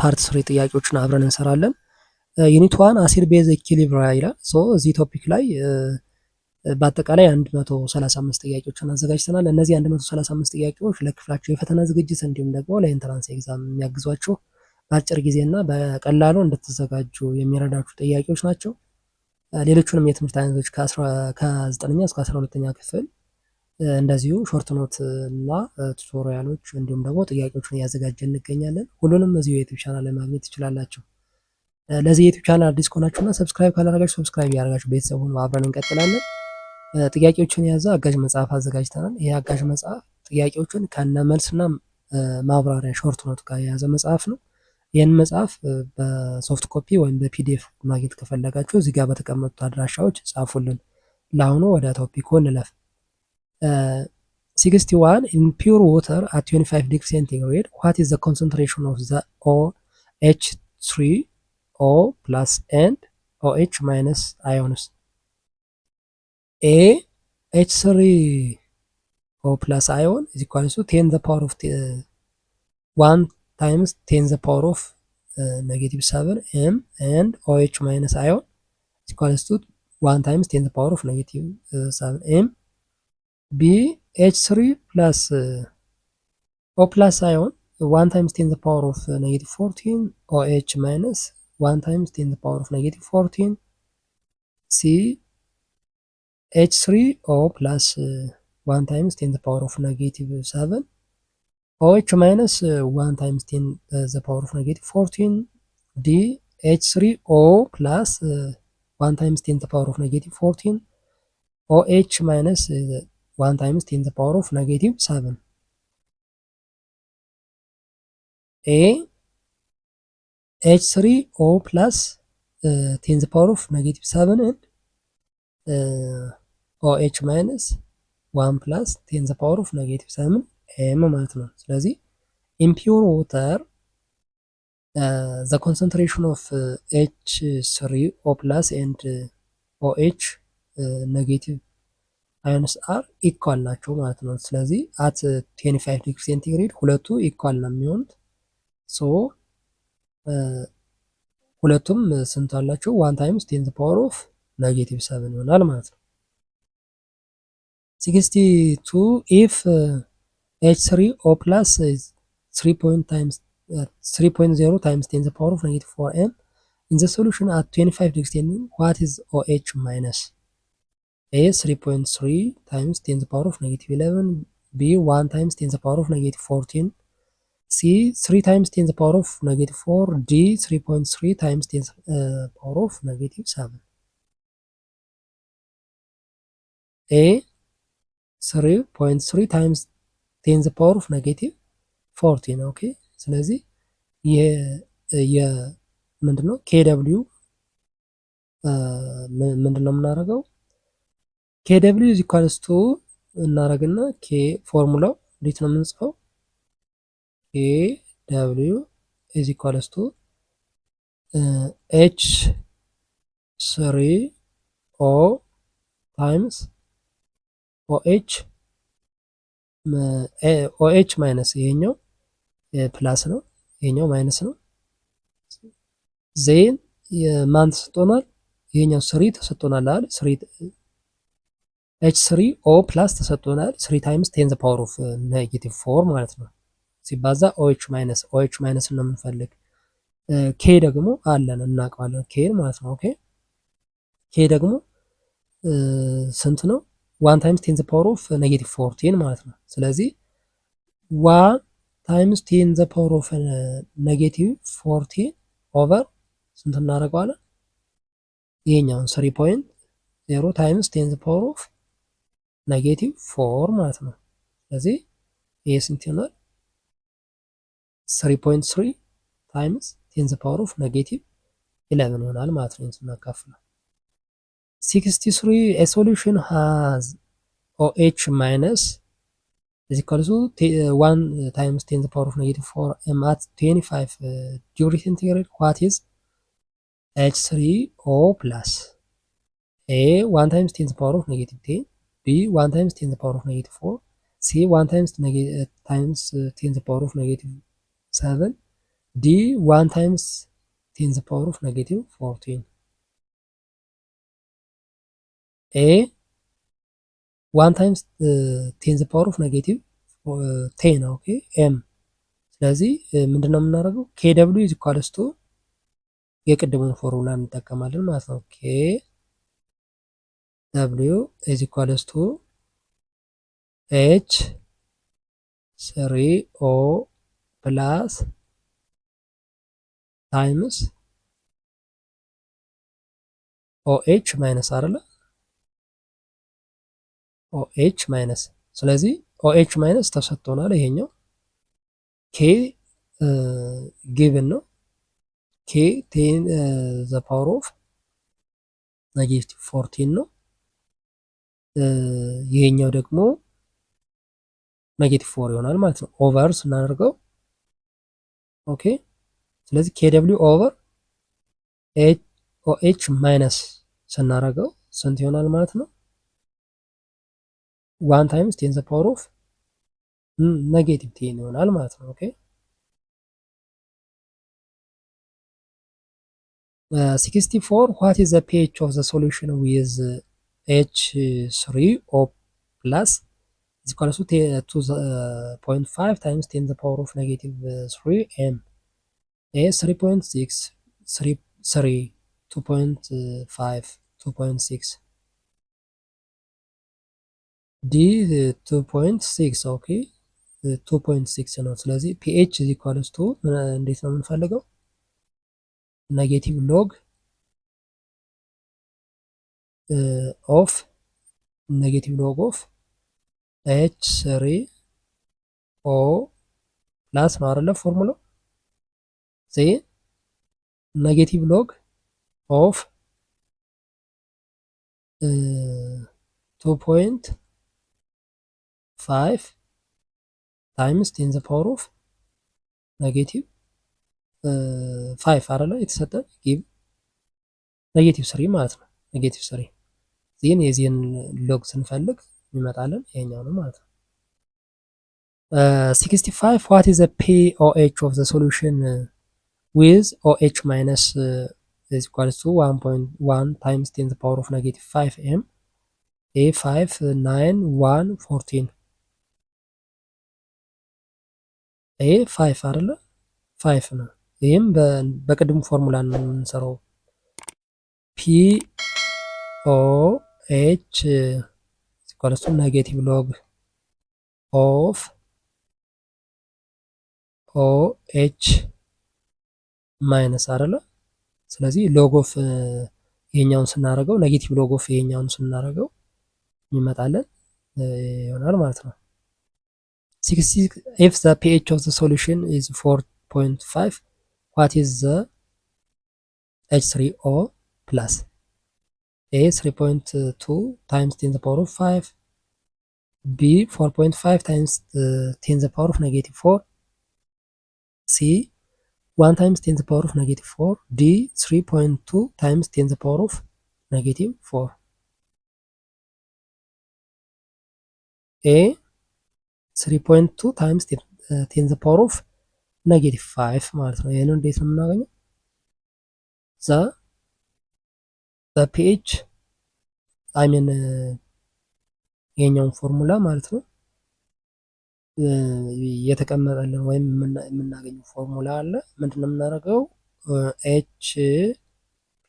ፓርት 3 ጥያቄዎችን አብረን እንሰራለን። ዩኒት 1 አሲድ ቤዝ ኢኩሊብሪያ ይላል። እዚህ ቶፒክ ላይ በአጠቃላይ 135 ጥያቄዎችን አዘጋጅተናል። እነዚህ 135 ጥያቄዎች ለክፍላቸው የፈተና ዝግጅት እንዲሁም ደግሞ ለኢንትራንስ ኤግዛም የሚያግዟችሁ በአጭር ጊዜና በቀላሉ እንድትዘጋጁ የሚረዳችሁ ጥያቄዎች ናቸው። ሌሎቹንም የትምህርት አይነቶች ከ9ኛ እስከ 12ኛ ክፍል እንደዚሁ ሾርት ኖት እና ቱቶሪያሎች እንዲሁም ደግሞ ጥያቄዎችን እያዘጋጀ እንገኛለን። ሁሉንም እዚሁ የዩቲዩብ ቻናል ላይ ማግኘት ትችላላችሁ። ለዚህ የዩቲዩብ ቻናል አዲስ ከሆናችሁና ሰብስክራይብ ካላደረጋችሁ ሰብስክራይብ እያደረጋችሁ ቤተሰቡን አብረን እንቀጥላለን። ጥያቄዎችን የያዘ አጋዥ መጽሐፍ አዘጋጅተናል። ይህ አጋዥ መጽሐፍ ጥያቄዎችን ከነ መልስና ማብራሪያ ሾርት ኖት ጋር የያዘ መጽሐፍ ነው። ይህን መጽሐፍ በሶፍት ኮፒ ወይም በፒዲኤፍ ማግኘት ከፈለጋችሁ እዚህ ጋር በተቀመጡት አድራሻዎች ጻፉልን። ለአሁኑ ወደ ቶፒኩ እንለፍ። 61 in pure water at 25 degrees centigrade, what is the concentration of the OH3O plus and OH minus ions? A H3O plus ion is equal to 10 the power of 1 times 10 the power of negative 7 m, and OH minus ion is equal to 1 times 10 the power of negative 7 m. B H3 plus O plus ion 1 times 10 the power of negative 14, OH minus 1 times 10 the power of negative 14. C H3O plus 1 times 10 the power of negative 7, OH minus 1 times 10 the power of negative 14. D H3O plus 1 times 10 the power of negative 14, OH minus 1 times 10 the power of negative 7. A H3O plus 10 the power of negative 7 and OH minus 1 plus 10 the power of negative 7 m ማለት ነው። ስለዚህ impure water the concentration of H3O plus and OH negative ions are equal ናቸው ማለት ነው። ስለዚህ at 25 ዲግሪ ሴንቲግሬድ ሁለቱ ኢኳል ነው የሚሆኑት። ሁለቱም ስንት አላቸው? 1 ታይምስ 10 the power of negative 7 ይሆናል ማለት ነው። 62 if H3O plus is 3.0 times 10 the power of negative 4m in the solution at 25 degree centigrade, what is OH minus? A 3.3 times 10 the power of negative 11, B 1 times 10 the power of negative 14, C 3 times 10 the power of negative 4, D 3.3 times 10 the power of negative 7. A 3.3 times 10 the power of negative 14. ኦኬ ስለዚህ ምንድነው KW ምንድነው የምናደርገው? KW is equals to እናደርግና K ፎርሙላው እንዴት ነው የምንጽፈው? KW is equals to H3O times OH ማይነስ ይሄኛው ፕላስ ነው፣ ይሄኛው ማይነስ ነው። ዜን የማን ተሰጥቶናል? ይሄኛው 3 ተሰጥቶናል አይደል? H3O ፕላስ ተሰጥቶናል 3 ታይምስ 10 the power of negative 4 ማለት ነው ሲባዛ OH ማይነስ ነው የምንፈልግ። K ደግሞ አለን እናውቀዋለን K ማለት ነው። ኦኬ K ደግሞ ስንት ነው? 1 ታይምስ 10 the power of negative 14 ማለት ነው። ስለዚህ 1 ታይምስ 10 the power of negative 14 ኦቨር ስንት እናደርገዋለን? ይሄኛውን 3.0 ታይምስ 10 the power of negative 4 ማለት ነው። ስለዚህ ይሄ ስንት ይሆናል? 3.3 ታይምስ 10 the power of negative 11 ይሆናል ማለት ነው ስናካፍለው። 63 a solution has OH minus is equal to 1 times 10 the power of negative 4 m at 25 degree centigrade, what is H3O plus? A 1 times 10 the power of negative 10, B 1 times 10 the power of negative 4, C 1 times 10 the power of negative 7, ዲ 1 ታይምስ 10 ዘ ፓወር ኦፍ ኔጌቲቭ 14 ኤ 1 ታይምስ 10 ዘ ፓወር ኦፍ ኔጌቲቭ 10 ኦኬ ኤም ስለዚህ ምንድነው የምናደርገው ኬ ደብሊው ኢዝ ኢኳልስ ቱ የቅድሙን ፎርሙላ እንጠቀማለን ማለት ነው። ኬ ደብሊው ኢዝ ኢኳልስ ቱ ኤች 3 ኦ ፕላስ ታይምስ ኦኤች ማይነስ አይደለ ኦኤች ማይነስ ስለዚህ ኦኤች ማይነስ ተሰጥቶናል። ይሄኛው ኬ ጊቭን ነው ኬ ቴን ዘ ፓወር ኦፍ ኔጌቲቭ 14 ነው። ይሄኛው ደግሞ ኔጌቲቭ 4 ይሆናል ማለት ነው። ኦቨር ስናደርገው ኦኬ ስለዚህ ኬ ደብሊው ኦቨር ኦኤች ማይነስ ስናደርገው ስንት ይሆናል ማለት ነው? 1 ታይምስ 10 ዘ ፓወር ኦፍ ኔጌቲቭ 10 ይሆናል ማለት ነው። ኦኬ 64 what is the pH of the solution with H3O plus is equal to 2.5 times 10 the power of negative 3 m a 3.6 3 2.5 2.6 ዲ 2.6 ኦኬ 2.6 ነው። ስለዚህ ፒኤች ኢዝ ኢኳልስ ቱ እንዴት ነው የምንፈልገው? ኔጌቲቭ ሎግ ኦፍ ኔጌቲቭ ሎግ ኦፍ ኤች 3 ኦ ፕላስ ነው አይደለ ፎርሙላው ዜ ኔጌቲቭ ሎግ ኦፍ 2.5 ታይምስ 10 ዘ ፓወር ኦፍ ኔጌቲቭ 5 አይደለ የተሰጠ ጊቭ ኔጌቲቭ 3 ማለት ነው። ኔጌቲቭ 3 ዜን የዚህን ሎግ ስንፈልግ ይመጣልን ይሄኛው ነው ማለት ነው። 65 what is the pOH of the solution with OH minus is equals to 1.1 times 10 the power of negative 5 m a 5 9 1 14 a 5 አይደለ 5 ነው። ይህም በቅድሙ ፎርሙላ ነው የምንሰራው ፒ ኦ ኤች ኢኳልስ ቱ ኔጌቲቭ ሎግ ኦፍ ኦ ኤች ማይነስ አይደለ ስለዚህ ሎግ ኦፍ ይሄኛውን ስናደርገው ኔጌቲቭ ሎግ ኦፍ ይሄኛውን ስናደርገው ይመጣለን ይሆናል ማለት ነው። 66 if the pH of the solution is 4.5 what is the H3O plus A 3.2 times 10 the power of 5 B 4.5 times 10 the power of negative 4 C 1 times 10 the power of negative 4 D 3.2 times 10 the power of negative 4 A 3.2 times 10 the power of negative 5 ማለት ነው። ይሄንን እንዴት ነው የምናገኘው? the pH I mean የኛውን ፎርሙላ ማለት ነው የተቀመጠልን ወይም የምናገኘው ፎርሙላ አለ። ምንድነው የምናደርገው? ኤች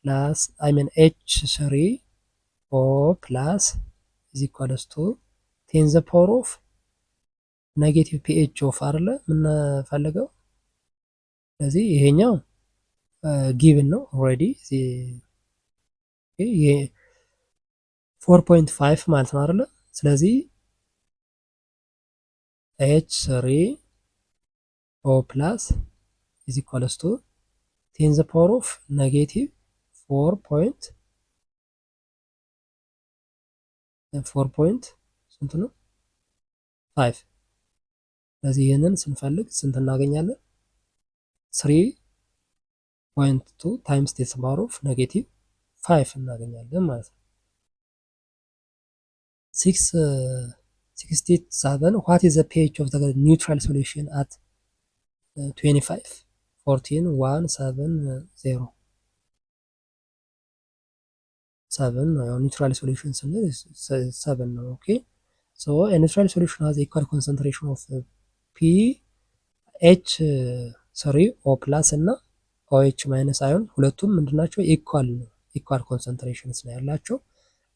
ፕላስ አይ ሚን ኤች 3 ኦ ፕላስ ኢዝ ኢኳልስ ቱ 10 ዘ ፓወር ኦፍ ኔጌቲቭ ፒኤች ኦፍ አይደለ የምንፈልገው። ስለዚህ ይሄኛው ጊቭን ነው ኦልሬዲ 4.5 ማለት ነው አይደለ። ስለዚህ ኤች 3 ኦ ፕላስ ኢዝ ኢኳልስ ቱ 10 ዘ ፓወር ኦፍ ኔጌቲቭ 4 ስንት ነው 5 ስለዚህ ይህንን ስንፈልግ ስንት እናገኛለን? 3.2 ታይምስ 10 ፓወር ኦፍ ኔጌቲቭ 5 እናገኛለን ማለት ነው። 67 what is the pH of the neutral solution at 25 14 1 7 0 7 ነው። ያው ኒውትራል ሶሉሽን ስንል 7 ነው። ኦኬ ሶ ኒውትራል ሶሉሽን ሃዝ ኢኳል ኮንሰንትሬሽን ኦፍ ፒ ኤች 3 ኦ ፕላስ እና ኦኤች ማይነስ አዮን ሁለቱም ምንድናቸው? ኢኳል ነው። ኢኳል ኮንሰንትሬሽንስ ነው ያላቸው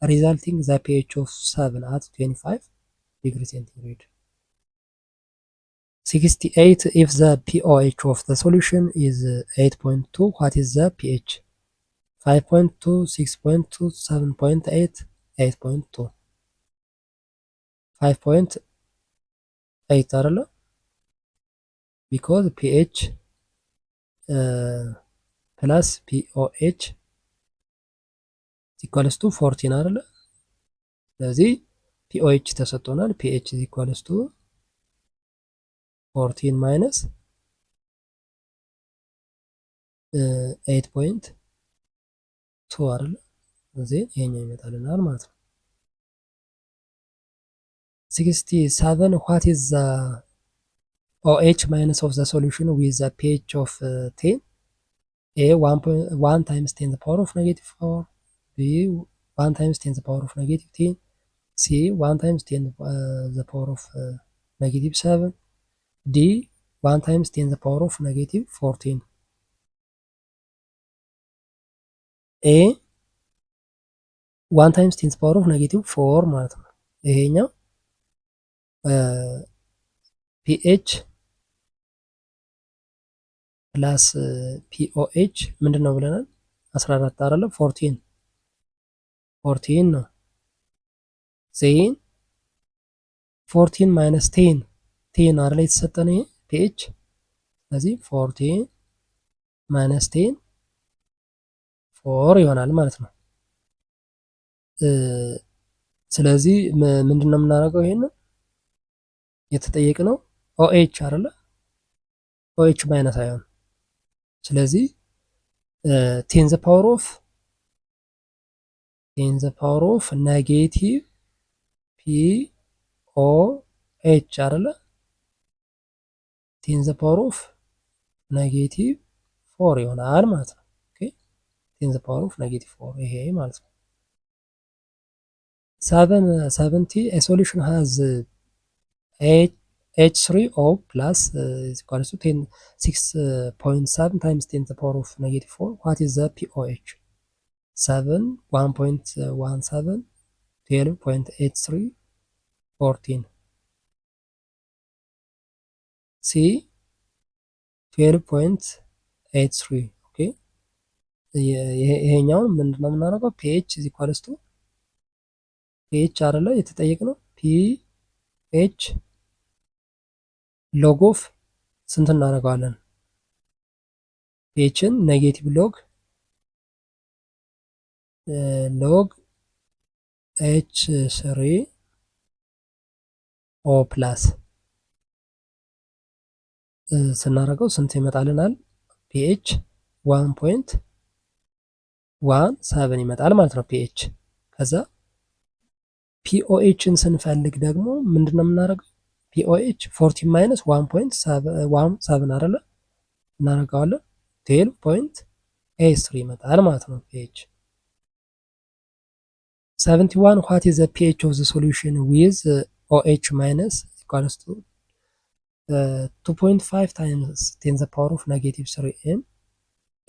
ሪዛልቲንግ ዘ ፒኤች ኦፍ 7 at 25 ዲግሪ ሴንቲግሬድ 68 if the pOH of the solution is 8.2 what is the pH 5.2 6.2 7.8 8.2 5.8 አይደለ because pH plus pOH equals to 14 አይደለ ስለዚህ pOH ተሰጥቶናል pH is equals to 14 minus 8.2 አይደለ እዚህ ይሄኛው ይመጣልናል ማለት ነው። 67 what is the OH minus of the solution with the pH of 10 A 1 times 10 the power of negative 4 B 1 times 10 the power of negative 10 C 1 times 10 the power of negative 7 D 1 times 10 the power of negative 14 A 1 times 10 the power of negative 4 ማለት ነው። ይሄኛው pH ፕላስ ፒኦኤች ምንድን ነው ብለናል? 14 አይደለም 14 ነው። ዜን 14 ማይነስ 10 አይደለ የተሰጠን ይሄ ፒኤች። ስለዚህ 14 ማይነስ 10 4 ይሆናል ማለት ነው። ስለዚህ ምንድን ነው የምናደርገው? ይሄንን የተጠየቅነው ኦኤች አይደለ ኦኤች ማይነስ አይሆን ስለዚህ 10 ዘ ፓወር ኦፍ ኔጌቲቭ ፒኦኤች አይደለ 10 ዘ ፓወር ኦፍ ኔጌቲቭ 4 ይሆናል ማለት ነው። ኦኬ 10 ዘ ፓወር ኦፍ ኔጌቲቭ 4 ይሄ ማለት ነው። 70 a solution has H3O plus is equals to 6.7 times 10 to the power of negative 4. What is the pOH? 7, 1.17, 12.83, 14. C 12.83. Okay. ይሄኛውን ምንድነው የምናደርገው? pH is equals to pH አይደለ የተጠየቅነው pH ሎግ ኦፍ ስንት እናደርገዋለን? ፒኤችን ኔጌቲቭ ሎግ ኤች 3 ኦ ፕላስ ስናደርገው ስንት ይመጣልናል? ፒኤች 1.17 ይመጣል ማለት ነው ፒኤች። ከዛ ፒኦኤችን ስንፈልግ ደግሞ ምንድነው የምናደርገው? ፒኦኤች 14 ማይነስ 1.7 አይደለ እናደርገዋለን 12.83 ይመጣል ማለት ነው ፒኤች። 71 what is the pH of the solution with OH minus equals to 2.5 times 10 the power of negative 3 m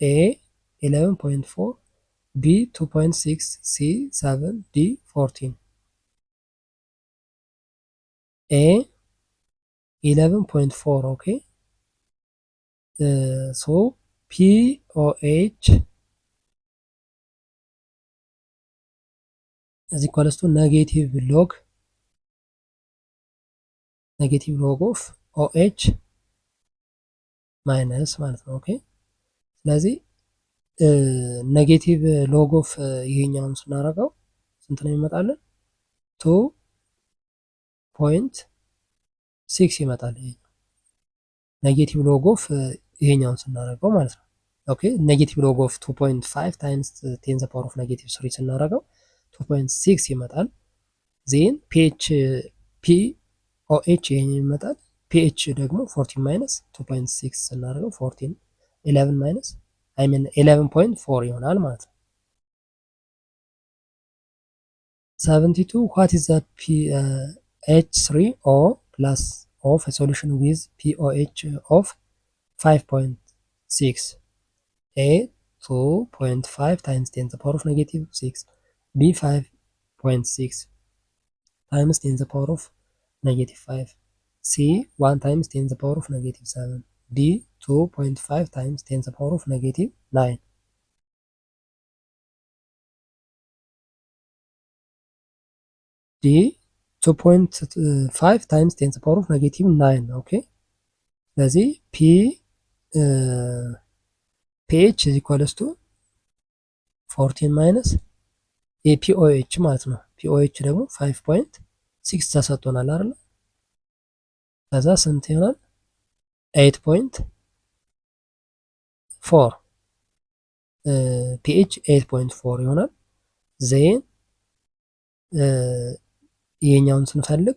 A 11.4 B 2.6 C 7 D 14 A 11.4 okay so pOH is equals to negative log of OH minus ማለት ነው ኦኬ ስለዚህ ኔጌቲቭ ሎግ ኦፍ ይሄኛውን ስናደርገው ስንት ነው ይመጣልን? 2.6 ይመጣል። ኔጌቲቭ ሎግ ኦፍ ይሄኛውን ስናደርገው ማለት ነው ኦኬ ኔጌቲቭ ሎግ ኦፍ 2.5 ታይምስ 10 ዘ ፓወር ኦፍ ኔጌቲቭ 3 ስናደርገው 2.6 ይመጣል። ዜን ፒኦኤች ይሄኛው ይመጣል። ፒኤች ደግሞ 14 ማይነስ 2.6 ስናደርገው 14 11 ማይነስ 11.4 ይሆናል ማለት ነው። 72 what is the H3O plus of a solution with pOH of 5.6 A 2.5 times 10 to the power of negative 6 B 5.6 times 10 to the power of negative 5 C 1 times 10 to the power of negative 7 D 2.5 times 10 to the power of negative 9 D 2.5 times 10 to the power of negative 9 ኦኬ። ስለዚህ pH is equals to 14 minus POH ማለት ነው። POH ደግሞ 5.6 ተሰጥቶናል አይደል? ከዛ ስንት ይሆናል? 8.4 pH 8.4 ይሆናል። ዜን ይሄኛውን ስንፈልግ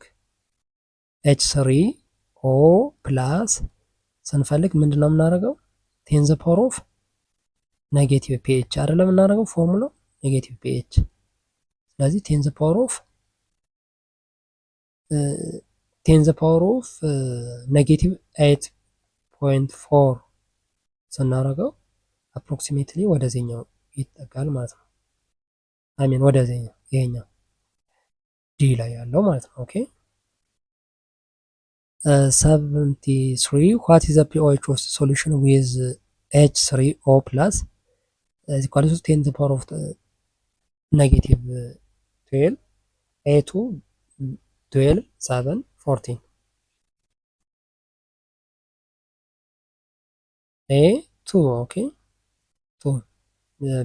H3O ፕላስ ስንፈልግ ምንድነው የምናደርገው? ቴን ዘ ፓወር ኦፍ ኔጌቲቭ ፒኤች አይደለም የምናደርገው ፎርሙላው ኔጌቲቭ ፒኤች። ስለዚህ ቴን ዘ ፓወር ኦፍ ኔጌቲቭ 8.4 ስናደርገው አፕሮክሲሜትሊ ወደዚህኛው ይጠጋል ማለት ነው። አሚን ወደዚህኛው ይሄኛው ዲ ላይ ያለው ማለት ነው። ኦኬ 73 what is the pOH of the solution with H3O plus is equal to 10 to the power of negative 12 A2 12 7 14 A2 okay 2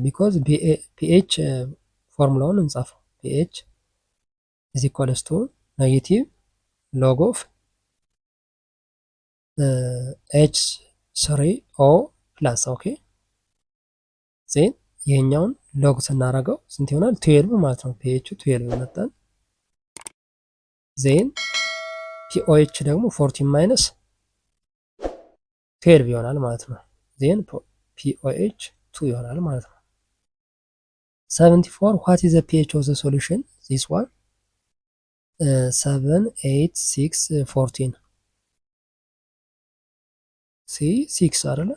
because pH ፎርሙላውን እንጻፈው pH is equals to negative log of H3O ፕላስ ኦኬ ዜን ይሄኛውን ሎግ ስናደርገው ስንት ይሆናል? 12 ማለት ነው። pH 12 መጣን። ዜን pOH ደግሞ 14 ማይነስ 12 ይሆናል ማለት ነው። ዜን pOH 2 ይሆናል ማለት ነው። 74 what is the pH of the solution? this one 7 8 6 14 ሲ 6 አይደለ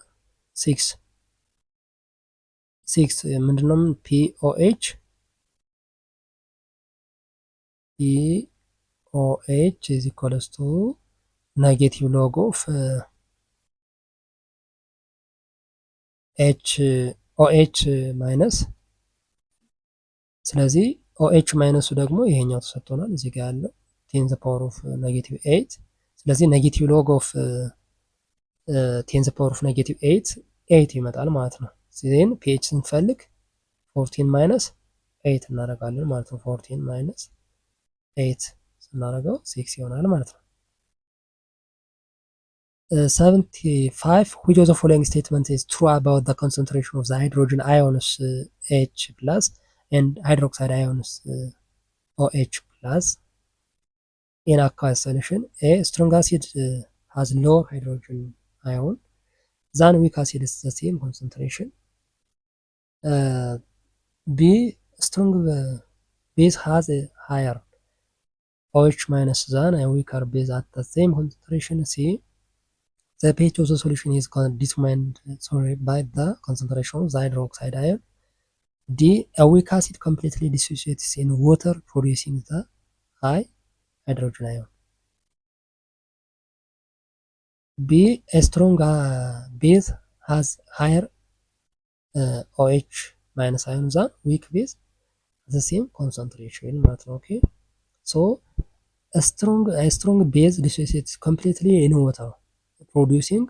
6 ምንድነው? pOH is equals to negative log of OH ማይነስ ስለዚህ OH ማይነሱ ደግሞ ይሄኛው ተሰጥቶናል እዚህ ጋር ያለው 10 the power of negative 8 ስለዚህ ኔጌቲቭ ሎግ ኦፍ 10 the power of negative 8 ይመጣል ማለት ነው። ዜን pH ስንፈልግ 14 ማይነስ 8 እናደርጋለን ማለት ነው። 14 ማይነስ 8 ስናደርገው 6 ይሆናል ማለት ነው። 75 which of the following statement is true about the concentration of the hydrogen ions H plus and hydroxide ions OH plus in aqueous solution? A strong acid has lower hydrogen ion than weak acid is the same concentration. B strong base has a higher OH minus than a weaker base at the same concentration. C the pH of the solution is determined by the concentration of the hydroxide ion. D a weak acid completely dissociates in water producing the high hydrogen ion. B a strong base has higher OH minus ion than weak base at the same concentration ማለት ነው። ኦኬ ሶ a strong base dissociates completely in water producing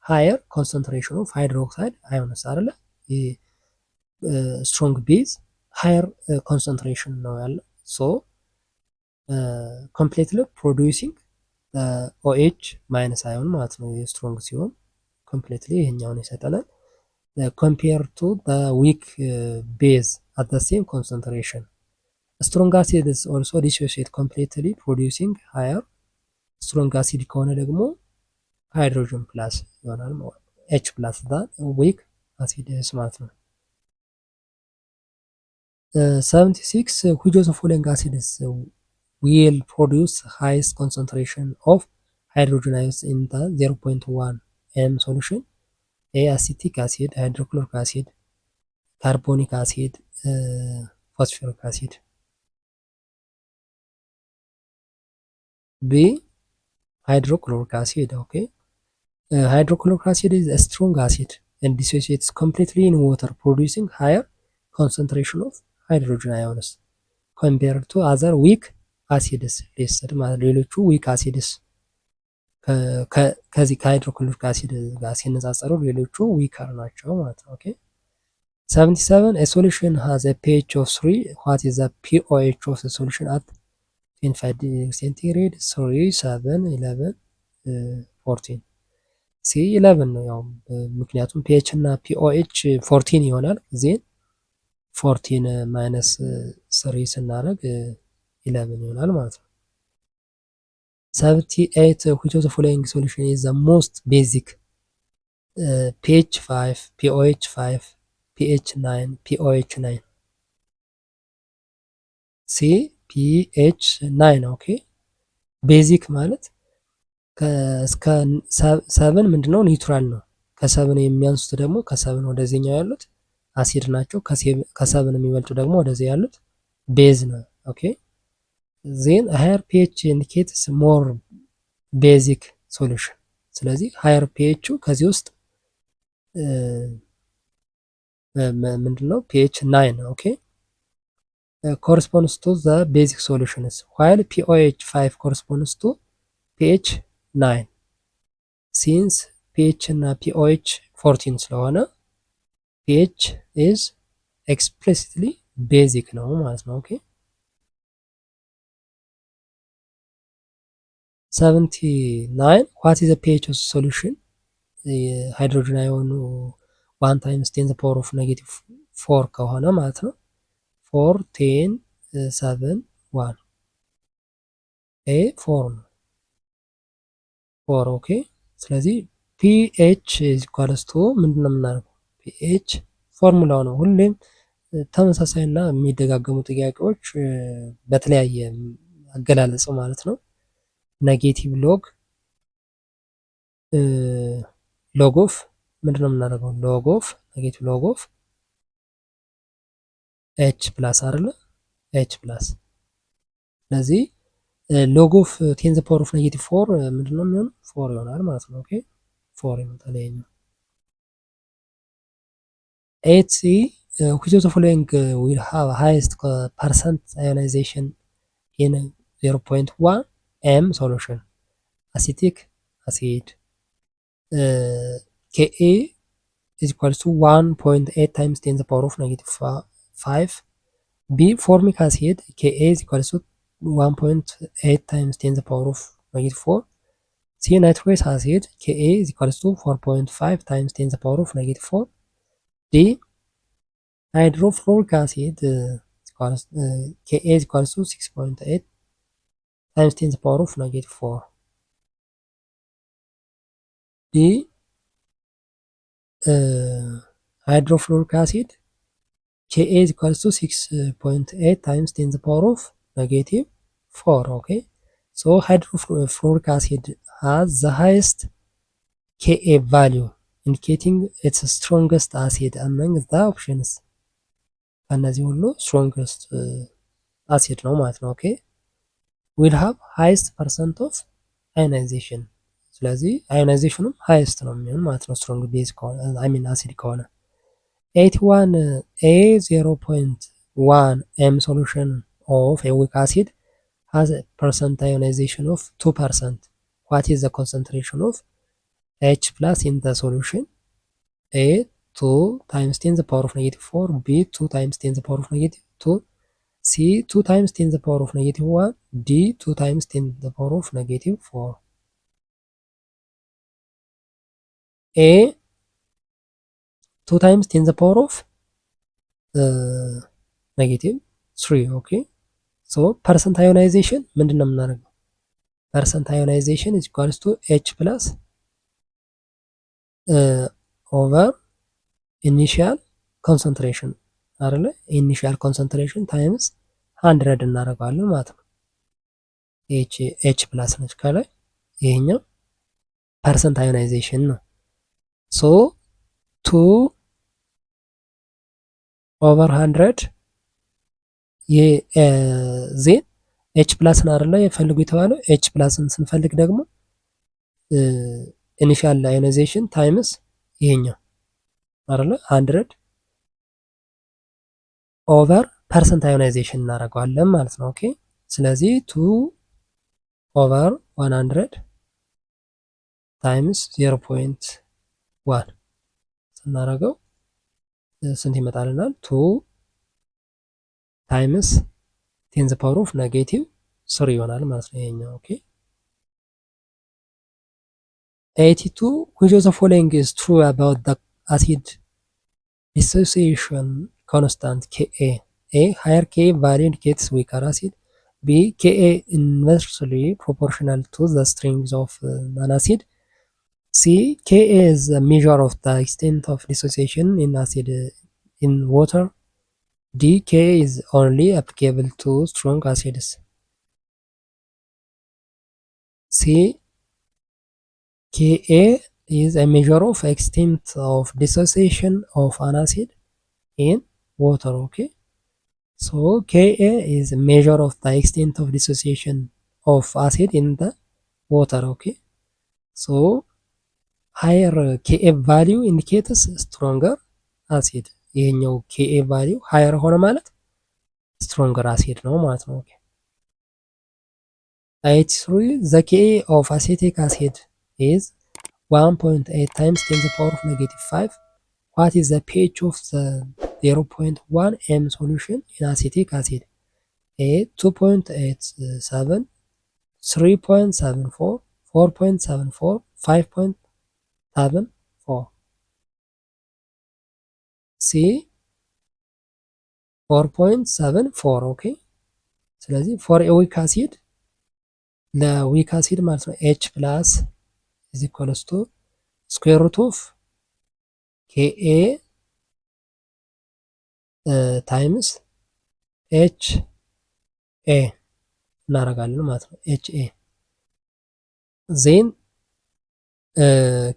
higher concentration of hydroxide ions አይደለ? ስትሮንግ ቤዝ ሃየር ኮንሰንትሬሽን ነው ያለው። ሶ ኮምፕሌትሊ ፕሮዲዩሲንግ ኦኤች ማይነስ አዮን ማለት ነው። ስትሮንግ ሲሆን ኮምፕሌትሊ ይሄኛውን ይሰጠናል። ኮምፔር ቱ ዊክ ቤዝ አት ዘ ሴም ኮንሰንትሬሽን ስትሮንግ አሲድ ኦልሶ ዲሶሲየት ኮምፕሌትሊ ፕሮዲዩሲንግ ሃየር። ስትሮንግ አሲድ ከሆነ ደግሞ ሃይድሮጅን ፕላስ ይሆናል ኤች ፕላስ ዛን ዊክ አሲድስ ማለት ነው። 76 which of the following acids will produce highest concentration of hydrogen ions in the 0.1 m solution? A acetic acid, hydrochloric acid, carbonic acid, phosphoric acid. B hydrochloric acid. Okay, hydrochloric acid is a strong acid and dissociates completely in water, producing higher concentration of hydrogen ions compared to other weak acids listed ማለት ሌሎቹ weak acids ከዚህ ከሃይድሮክሎሪክ አሲድ ጋር ሲነጻጸሩ ሌሎቹ ዊከር ናቸው ማለት ነው። ኦኬ 77 a solution has a pH of 3. what is the pOH of the solution at 25 degrees centigrade? 3 7 11 14 ሲ 11 ነው። ያው ምክንያቱም ፒኤች እና ፒኦኤች 14 ይሆናል። ዜን 14 ማይነስ 3 ስናደርግ 11 ይሆናል ማለት ነው። 78 which of the following solution is the most basic? pH 5, pOH 5, pH 9, pOH 9. ሲ pH 9 ኦኬ። ቤዚክ ማለት እስከ 7 ምንድነው ኒውትራል ነው። ከ7 የሚያንሱት ደግሞ ከ7 ወደዚህኛው ያሉት አሲድ ናቸው። ከ7 የሚበልጡ ደግሞ ወደዚህ ያሉት ቤዝ ነው። ኦኬ ዜን ሃየር ፒኤች ኢንዲኬትስ ሞር ቤዚክ ሶሉሽን። ስለዚህ ሃየር ፒኤቹ ከዚህ ውስጥ ምንድነው ፒኤች 9 ኦኬ corresponds to the basic solutions while pOH 5 corresponds to pH 9 since pH እና pOH 14 ስለሆነ pH is explicitly basic ነው ማለት ነው። ኦኬ 79 what is the pH of solution? ሃይድሮጅን አዮኑ 1 times 10 the power of negative 4 ከሆነ ማለት ነው 4 10 7 1 ኤ 4 ነው 4 ኦኬ። ስለዚህ ፒኤች ኢኳልስ ቱ ምንድነው የምናደርገው? ፒኤች ፎርሙላው ነው። ሁሌም ተመሳሳይና የሚደጋገሙ ጥያቄዎች በተለያየ አገላለጽ ማለት ነው። ኔጌቲቭ ሎግ ኦፍ ምንድነው የምናደርገው? ሎግ ኦፍ ኔጌቲቭ ሎግ ኦፍ ኤች ፕላስ አይደለ? ኤች ፕላስ። ስለዚህ ሎግ ኦፍ 10 ዘ ፓወር ኦፍ ኔጌቲቭ 4 ምንድነው የሚሆነው? 4 ይሆናል ማለት ነው። ኦኬ 4 ይመጣል ይሄኛው። 8 ሲ which of the following will have highest percent ionization in 0.1 m solution? acetic acid, Ka is equals to 1.8 times 10 the power of negative 5. B formic acid, Ka is equals to 1.8 times 10 the power of negative 4. C nitrous acid, Ka is equals to 4.5 times 10 the power of negative 4. D hydrofluoric acid, Ka is equals to 6.8 times 10 the power of negative 4. D hydrofluoric acid, Ka is equals to 6.8 times 10 the power of negative 4. Okay, so hydrofluoric acid has the highest Ka value, indicating its strongest acid among the options. ከነዚህ ሁሉ strongest acid ነው ማለት ነው። ኦኬ will have highest percent of ionization። ስለዚህ አዮናይዜሽኑም ሃይስት ነው የሚሆን ማለት ነው ስትሮንግ ቤዝ ከሆነ አይ ሚን አሲድ ከሆነ 81 a 0.1 m solution of a weak acid has a percent ionization of 2%. what is the concentration of H plus in the solution? A 2 times 10 the power of negative 4, B 2 times 10 the power of negative 2, C 2 times 10 the power of negative 1, D 2 times 10 the power of negative 4. A 2 times 10 the power of negative 3 ኦኬ ሶ ፐርሰንት አዮናይዜሽን ምንድነው የምናደርገው? ፐርሰንት አዮናይዜሽን is equals to H plus ኦቨር ኢኒሺያል ኮንሰንትሬሽን አይደለ? ኢኒሺያል ኮንሰንትሬሽን ታይምስ 100 እናደርገዋለን ማለት ነው። ኤች ፕላስ ነች ከላይ፣ ይሄኛው ፐርሰንት አዮናይዜሽን ነው። ሶ 2 ኦቨር 100 ዜን ኤች ፕላስን አይደለ የፈልጉ የተባለው። ኤች ፕላስን ስንፈልግ ደግሞ ኢኒሻል አዮናይዜሽን ታይምስ ይሄኛው አይደለ 100 ኦቨር ፐርሰንት አዮናይዜሽን እናደርገዋለን ማለት ነው። ኦኬ ስለዚህ 2 ኦቨር 100 ታይምስ 0.1 ስናደርገው ስንት ይመጣልናል? 2 ታይምስ 10 ፓወር ኦፍ ኔጌቲቭ 3 ይሆናል ማለት ነው ይሄኛው። ኦኬ 82 which of the following is true about the acid dissociation constant Ka? A. Higher Ka value indicates weaker acid. B. Ka inversely proportional to the strength of an acid. C. Ka is a measure of the extent of dissociation in acid in water. D. Ka is only applicable to strong acids. C. Ka is a measure of extent of dissociation of an acid in water. Okay, so Ka is a measure of the extent of dissociation of acid in the water. Okay, so higher Ka value indicates stronger acid. ይሄኛው Ka value higher ሆነ ማለት stronger acid ነው ማለት ነው። ኦኬ 83 the Ka of acetic acid is 1.8 times 10 to the power of -5. What is the pH of the 0.1 m solution in acetic acid? A. 2.87, 3.74, 4.74, 5.74. C. 4.74. ኦኬ ስለዚህ ፎር ኤ ዊክ አሲድ ለዊክ አሲድ ማለት ነው ኤች ፕላስ is equals to square root of Ka ታይምስ ኤች ኤ እናደርጋለን ማለት ነው። ኤች ኤ ዜን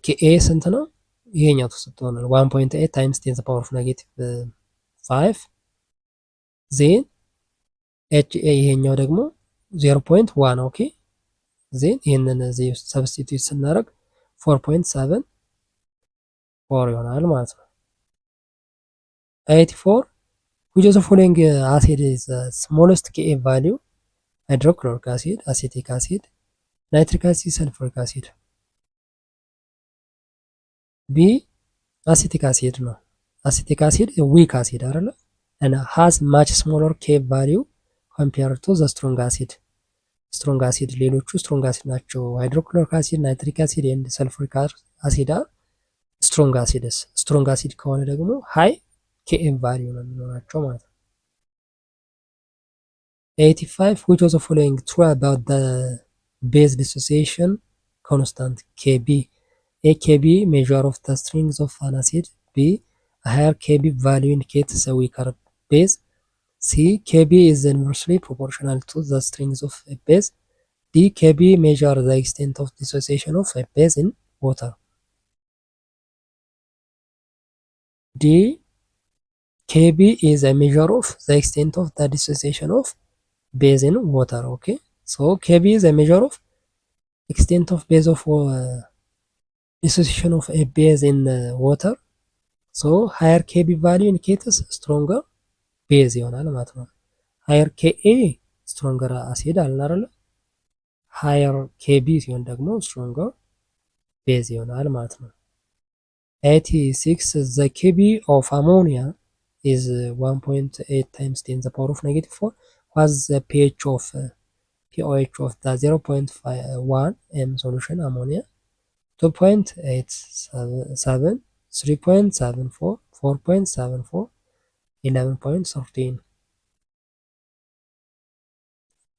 ኬኤ ስንት ነው? ይሄኛው ተሰጥቶናል 1.8 ታይምስ 10 ፓወር ኦፍ -5 ዜን ኤች ኤ ይሄኛው ደግሞ 0.1 ኦኬ ዜን ይህንን እዚህ ውስጥ ሰብስቲቱት ስናደርግ 4.74 ይሆናል ማለት ነው። 84 which of the following acid is the smallest Ka value? Hydrochloric acid, acetic acid, nitric acid, sulfuric acid. B. acetic acid ነው። acetic acid weak acid አይደለ and has much smaller K value compared to the strong acid. strong acid ሌሎቹ strong acid ናቸው። hydrochloric acid, nitric acid and sulfuric acid are strong acids. strong acid ከሆነ ደግሞ high Km value ነው የሚኖራቸው ማለት ነው። 85 which was the following true about the base dissociation constant Kb? A. Kb measure of the strength of an acid. B. A higher Kb value indicates a weaker base. C. Kb is inversely proportional to the strength of a base. D. Kb measure the extent of dissociation of a base in water. D. Kb is a measure of the extent of the dissociation of base in water. Okay, so Kb is a measure of extent of base of dissociation of a base in water. So higher Kb value indicates stronger base ይሆናል ማለት ነው። higher Ka stronger acid አለን አይደል? higher Kb ሲሆን ደግሞ stronger base ይሆናል ማለት ነው። 86 the Kb of ammonia is 1.8 times 10 the power of -4. What's the pH of pOH of the 0.1 m solution ammonia? 2.87, 3.74, 4.74, 11.13.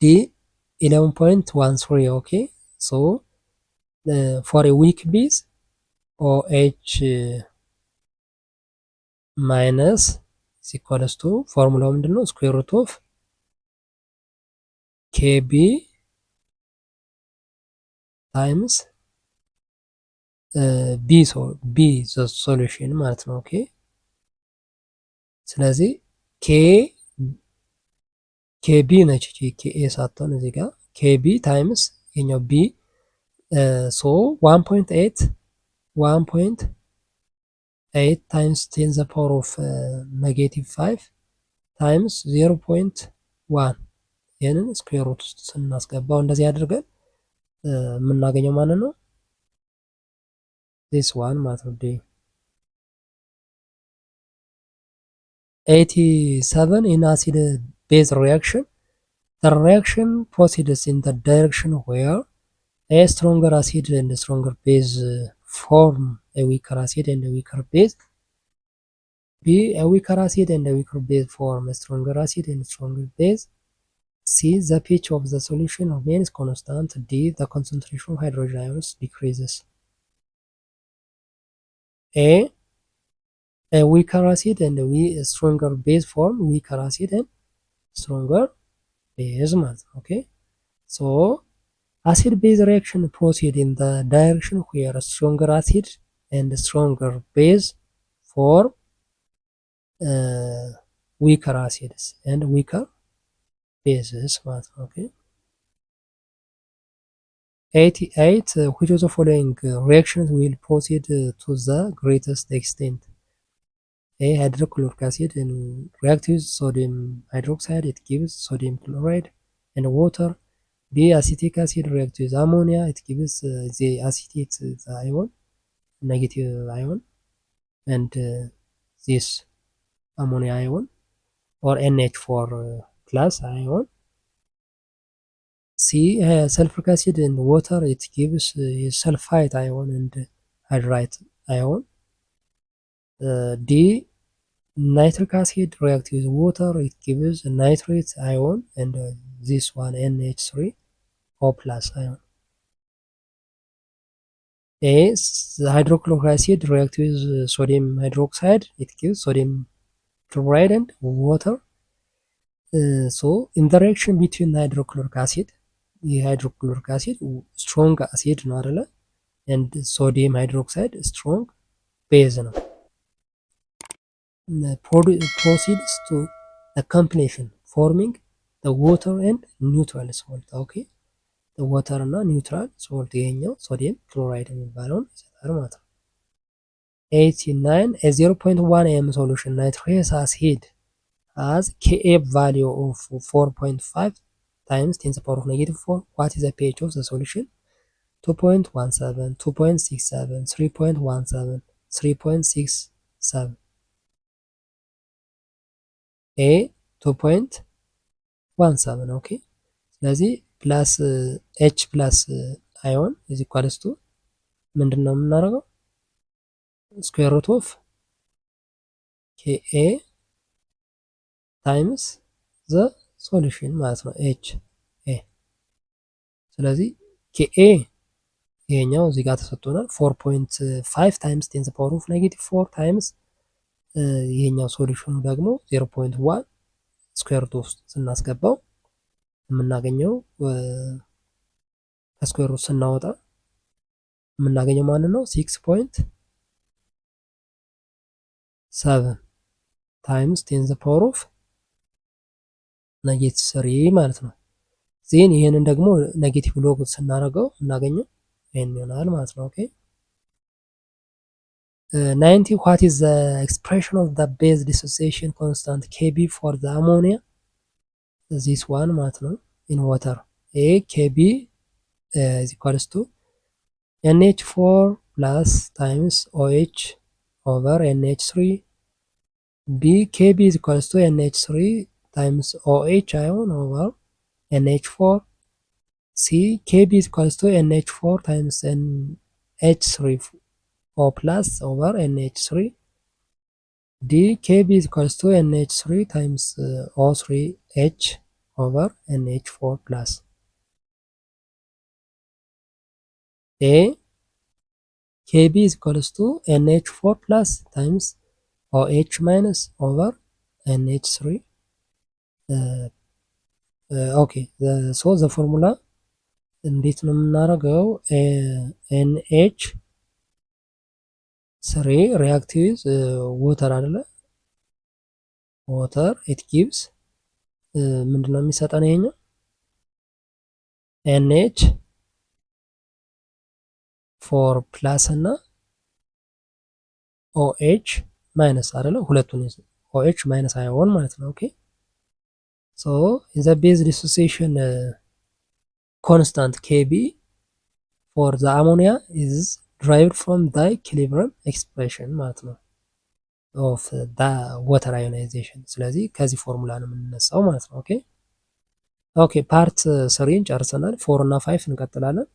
D. 11.13. okay, so for a weak base OH ማይነስ ኢኳልስ ቱ ፎርሙላው ምንድነው? ስኩዌር ሩት ኦፍ ኬቢ ታይምስ ቢ ሶሉሽን ማለት ነው። ኦኬ ስለዚህ ኬቢ ነች ኬኤ ሳትሆን እዚህ ጋር ኬቢ ታይምስ የኛው ቢ ሶ 1.8 ታይምስ 10 ዘ ፓወር ኦፍ ኔጌቲቭ 5 ታይምስ 0.1 ይህንን ስኩዌር ሩት ውስጥ ስናስገባው እንደዚህ አድርገን የምናገኘው ማለት ነው ዲስ ዋን ማለት ነው። 87 in acid base reaction, the reaction proceeds in the direction where a stronger acid and a stronger base form a weaker acid and a weaker base. B, a weaker acid and a weaker base form a stronger acid and a stronger base. C, the pH of the solution remains constant. D, the concentration of hydrogen ions decreases. A weaker acid and a stronger base form weaker acid and stronger base ማለት ነው። ኦኬ ሶ acid base reaction proceed in the direction where stronger acid and stronger base form weaker acids and weaker bases ማለት ነው። ኦኬ 88 which of the following reactions will proceed to the greatest extent? A, hydrochloric acid and react with sodium hydroxide, it gives sodium chloride and water. B, acetic acid react with ammonia, it gives the acetate the ion, negative ion, and this ammonia ion or NH4 plus ion. C, sulfuric acid and water, it gives sulfite ion and hydride ion. D, nitric acid react with water, it gives nitrate ion and this one NH3O plus ion. A, the hydrochloric acid react with sodium hydroxide, it gives sodium chloride and water. So in the reaction between hydrochloric acid, hydrochloric acid strong acid ነው አይደለ? and sodium hydroxide strong base ነው። proceeds to the combination forming the water and neutral salt. ኦኬ water እና neutral salt ይሄኛው ሶዲየም ክሎራይድ የሚባለውን ይሰጣል ማለት ነው። 89 a 0.1 m solution nitrous acid has Ka value of 4.5 times 10 to the power of -4. What is the pH of the solution? 2.17, 2.67, 3.17, 3.67. A 2.17 ኦኬ ስለዚህ ፕላስ ኤች ፕላስ አዮን ኢዝ ኢኳልስ ቱ ምንድን ነው የምናደርገው ስኩዌር ሩት ኦፍ ኬኤ ታይምስ ዘ ሶሉሽን ማለት ነው ኤች ኤ ስለዚህ ኬኤ ይሄኛው እዚህ ጋር ተሰጥቶናል 4.5 ታይምስ 10 ፓወር ኦፍ -4 ታይምስ ይሄኛው ሶሉሽኑ ደግሞ 0.1 ስኩዌር ሩት ውስጥ ስናስገባው የምናገኘው ከስኩዌር ሩት ስናወጣ የምናገኘው ማለት ነው 6.7 ታይምስ 10 ፓወር ኦፍ -3 ማለት ነው። ዜን ይሄንን ደግሞ ኔጌቲቭ ሎግ ስናደርገው እናገኘው ይሄን ይሆናል ማለት ነው። ኦኬ 90 what is the expression of the base dissociation constant Kb for the ammonia? this one ማለት ነው in water A Kb is equals to NH4 plus times OH over NH3. B Kb is equals to NH3 times OH ion over NH4. C Kb is equals to NH4 times NH3O plus over NH3. D Kb is equals to NH3 times O3H over NH4 plus. A Kb is equals to NH4 plus times ኦኤች ማይነስ ኦቨር ኤንኤች ስሪ ኦኬ ሶ ዘ ፎርሙላ እንዴት ነው የምናደርገው? ኤንኤች ስሪ ሪአክቲቭ ወተር አይደለ? ወተር ኢት ጊቭስ ምንድነው የሚሰጠን ይሄኛው ኤንኤች ፎር ፕላስ እና ኦኤች ማይነስ አይደለ? ሁለቱን ኦኤች ማይነስ አዮን ማለት ነው። ኦኬ ሶ ኢን ዘ ቤዝ ዲሶሲዬሽን ኮንስታንት ኬቢ ፎር ዘ አሞኒያ ኢዝ derived from the equilibrium expression ማለት ነው ኦፍ ዋተር አዮናይዜሽን። ስለዚህ ከዚህ ፎርሙላ ነው የምንነሳው ማለት ነው። ኦኬ ፓርት ስሪን ጨርሰናል። 4 እና 5 እንቀጥላለን።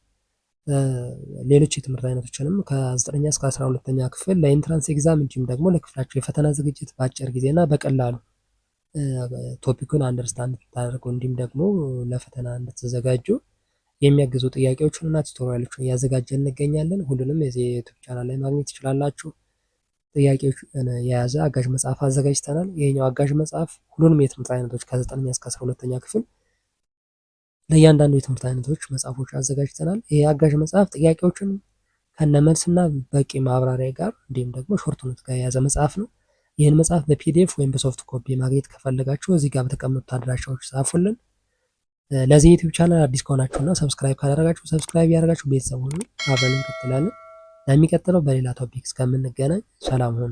ሌሎች የትምህርት አይነቶችንም ከ9ኛ እስከ 12ኛ ክፍል ለኢንትራንስ ኤግዛም እንዲሁም ደግሞ ለክፍላቸው የፈተና ዝግጅት በአጭር ጊዜና በቀላሉ ቶፒኩን አንደርስታንድ እንድታደርጉ እንዲሁም ደግሞ ለፈተና እንድትዘጋጁ የሚያግዙ ጥያቄዎችን እና ቱቶሪያሎችን እያዘጋጀን እንገኛለን። ሁሉንም የዚህ ዩቲዩብ ቻናል ላይ ማግኘት ትችላላችሁ። ጥያቄዎች የያዘ አጋዥ መጽሐፍ አዘጋጅተናል። ይሄኛው አጋዥ መጽሐፍ ሁሉንም የትምህርት አይነቶች ከ9ኛ እስከ 12ኛ ክፍል ለእያንዳንዱ የትምህርት አይነቶች መጽሐፎች አዘጋጅተናል። ይሄ አጋዥ መጽሐፍ ጥያቄዎችን ከነመልስና በቂ ማብራሪያ ጋር እንዲሁም ደግሞ ሾርት ኖት ጋር የያዘ መጽሐፍ ነው። ይህን መጽሐፍ በፒዲኤፍ ወይም በሶፍት ኮፒ ማግኘት ከፈለጋችሁ እዚህ ጋር በተቀመጡት አድራሻዎች ጻፉልን። ለዚህ ዩቲዩብ ቻናል አዲስ ከሆናችሁና ሰብስክራይብ ካላደረጋችሁ ሰብስክራይብ ያደረጋችሁ ቤተሰብ ሁኑ። አብረን እንቀጥላለን። ለሚቀጥለው በሌላ ቶፒክ እስከምንገናኝ ሰላም ሁኑ።